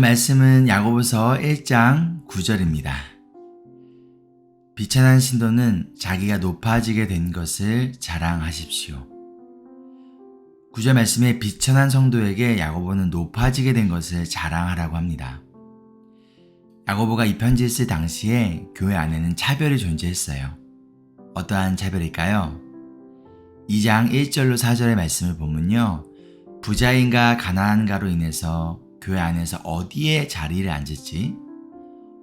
말씀은 야고보서 1장 9절입니다. 비천한 신도는 자기가 높아지게 된 것을 자랑하십시오. 9절 말씀에 비천한 성도에게 야고보는 높아지게 된 것을 자랑하라고 합니다. 야고보가 이 편지를 쓸 당시에 교회 안에는 차별이 존재했어요. 어떠한 차별일까요? 2장 1절로 4절의 말씀을 보면요. 부자인가 가난한가로 인해서 교회 안에서 어디에 자리를 앉을지,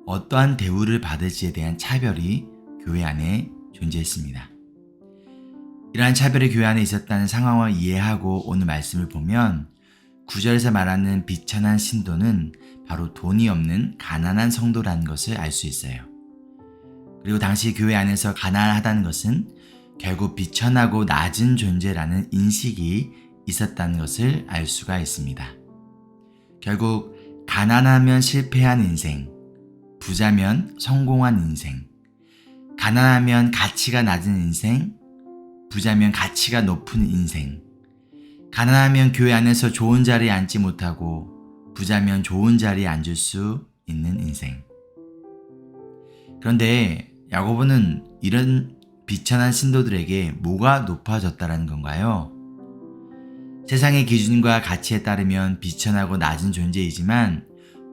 어떠한 대우를 받을지에 대한 차별이 교회 안에 존재했습니다. 이러한 차별이 교회 안에 있었다는 상황을 이해하고 오늘 말씀을 보면 9절에서 말하는 비천한 신도는 바로 돈이 없는 가난한 성도라는 것을 알 수 있어요. 그리고 당시 교회 안에서 가난하다는 것은 결국 비천하고 낮은 존재라는 인식이 있었다는 것을 알 수가 있습니다. 결국 가난하면 실패한 인생, 부자면 성공한 인생, 가난하면 가치가 낮은 인생, 부자면 가치가 높은 인생, 가난하면 교회 안에서 좋은 자리에 앉지 못하고 부자면 좋은 자리에 앉을 수 있는 인생. 그런데 야고보는 이런 비천한 신도들에게 뭐가 높아졌다는 건가요? 세상의 기준과 가치에 따르면 비천하고 낮은 존재이지만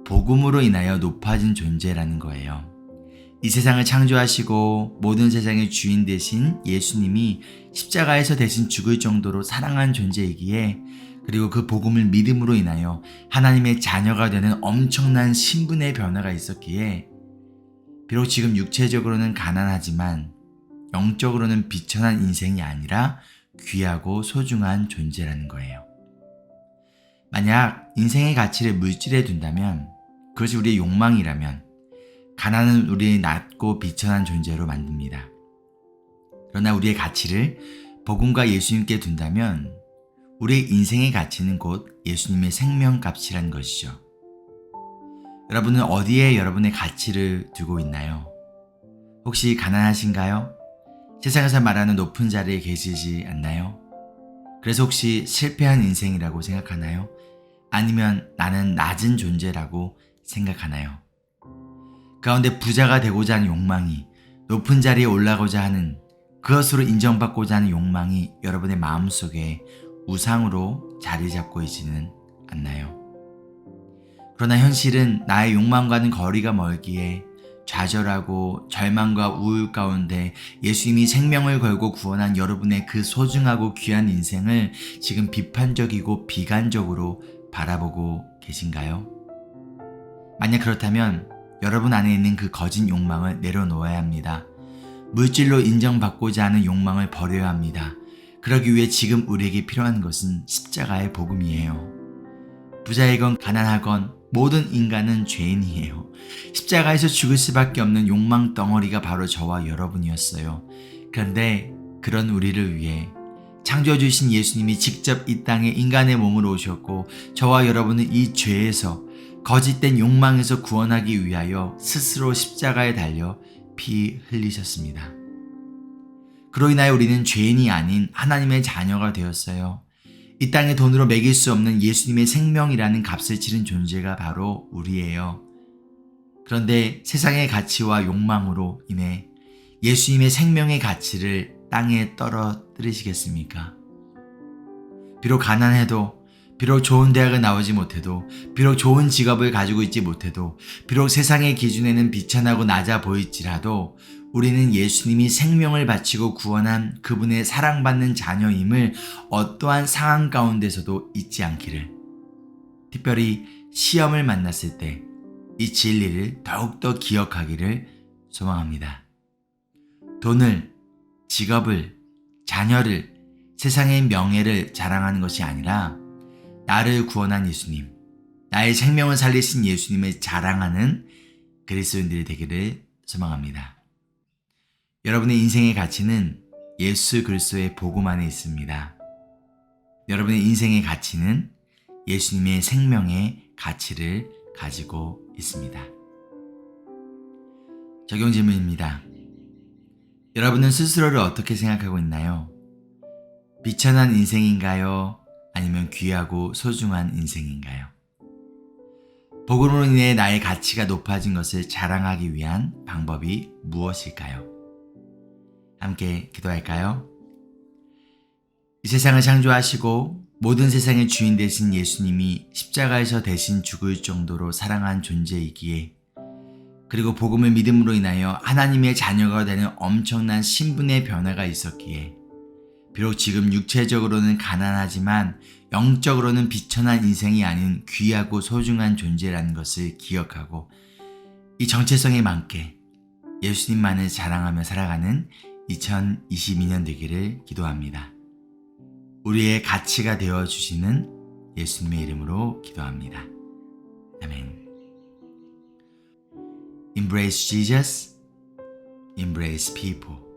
복음으로 인하여 높아진 존재라는 거예요. 이 세상을 창조하시고 모든 세상의 주인 되신 예수님이 십자가에서 대신 죽을 정도로 사랑한 존재이기에, 그리고 그 복음을 믿음으로 인하여 하나님의 자녀가 되는 엄청난 신분의 변화가 있었기에 비록 지금 육체적으로는 가난하지만 영적으로는 비천한 인생이 아니라 귀하고 소중한 존재라는 거예요. 만약 인생의 가치를 물질에 둔다면, 그것이 우리의 욕망이라면 가난은 우리의 낮고 비천한 존재로 만듭니다. 그러나 우리의 가치를 복음과 예수님께 둔다면 우리의 인생의 가치는 곧 예수님의 생명값이라는 것이죠. 여러분은 어디에 여러분의 가치를 두고 있나요? 혹시 가난하신가요? 세상에서 말하는 높은 자리에 계시지 않나요? 그래서 혹시 실패한 인생이라고 생각하나요? 아니면 나는 낮은 존재라고 생각하나요? 가운데 부자가 되고자 하는 욕망이, 높은 자리에 올라가고자 하는, 그것으로 인정받고자 하는 욕망이 여러분의 마음속에 우상으로 자리 잡고 있지는 않나요? 그러나 현실은 나의 욕망과는 거리가 멀기에 좌절하고 절망과 우울 가운데 예수님이 생명을 걸고 구원한 여러분의 그 소중하고 귀한 인생을 지금 비판적이고 비관적으로 바라보고 계신가요? 만약 그렇다면 여러분 안에 있는 그 거짓 욕망을 내려놓아야 합니다. 물질로 인정받고자 하는 욕망을 버려야 합니다. 그러기 위해 지금 우리에게 필요한 것은 십자가의 복음이에요. 부자이건 가난하건 모든 인간은 죄인이에요. 십자가에서 죽을 수밖에 없는 욕망 덩어리가 바로 저와 여러분이었어요. 그런데 그런 우리를 위해 창조해주신 예수님이 직접 이 땅에 인간의 몸으로 오셨고 저와 여러분은 이 죄에서, 거짓된 욕망에서 구원하기 위하여 스스로 십자가에 달려 피 흘리셨습니다. 그로 인하여 우리는 죄인이 아닌 하나님의 자녀가 되었어요. 이 땅의 돈으로 매길 수 없는 예수님의 생명이라는 값을 치른 존재가 바로 우리예요. 그런데 세상의 가치와 욕망으로 인해 예수님의 생명의 가치를 땅에 떨어뜨리시겠습니까? 비록 가난해도, 비록 좋은 대학을 나오지 못해도, 비록 좋은 직업을 가지고 있지 못해도, 비록 세상의 기준에는 비천하고 낮아 보일지라도 우리는 예수님이 생명을 바치고 구원한 그분의 사랑받는 자녀임을 어떠한 상황 가운데서도 잊지 않기를, 특별히 시험을 만났을 때 이 진리를 더욱더 기억하기를 소망합니다. 돈을, 직업을, 자녀를, 세상의 명예를 자랑하는 것이 아니라 나를 구원한 예수님, 나의 생명을 살리신 예수님을 자랑하는 그리스도인들이 되기를 소망합니다. 여러분의 인생의 가치는 예수 그리스도의 복음 안에 있습니다. 여러분의 인생의 가치는 예수님의 생명의 가치를 가지고 있습니다. 적용 질문입니다. 여러분은 스스로를 어떻게 생각하고 있나요? 비천한 인생인가요? 아니면 귀하고 소중한 인생인가요? 복음으로 인해 나의 가치가 높아진 것을 자랑하기 위한 방법이 무엇일까요? 함께 기도할까요? 이 세상을 창조하시고 모든 세상의 주인 되신 예수님이 십자가에서 대신 죽을 정도로 사랑한 존재이기에, 그리고 복음을 믿음으로 인하여 하나님의 자녀가 되는 엄청난 신분의 변화가 있었기에, 비록 지금 육체적으로는 가난하지만 영적으로는 비천한 인생이 아닌 귀하고 소중한 존재라는 것을 기억하고 이 정체성에 맞게 예수님만을 자랑하며 살아가는 2022년 되기를 기도합니다. 우리의 가치가 되어주시는 예수님의 이름으로 기도합니다. 아멘. Embrace Jesus, embrace people.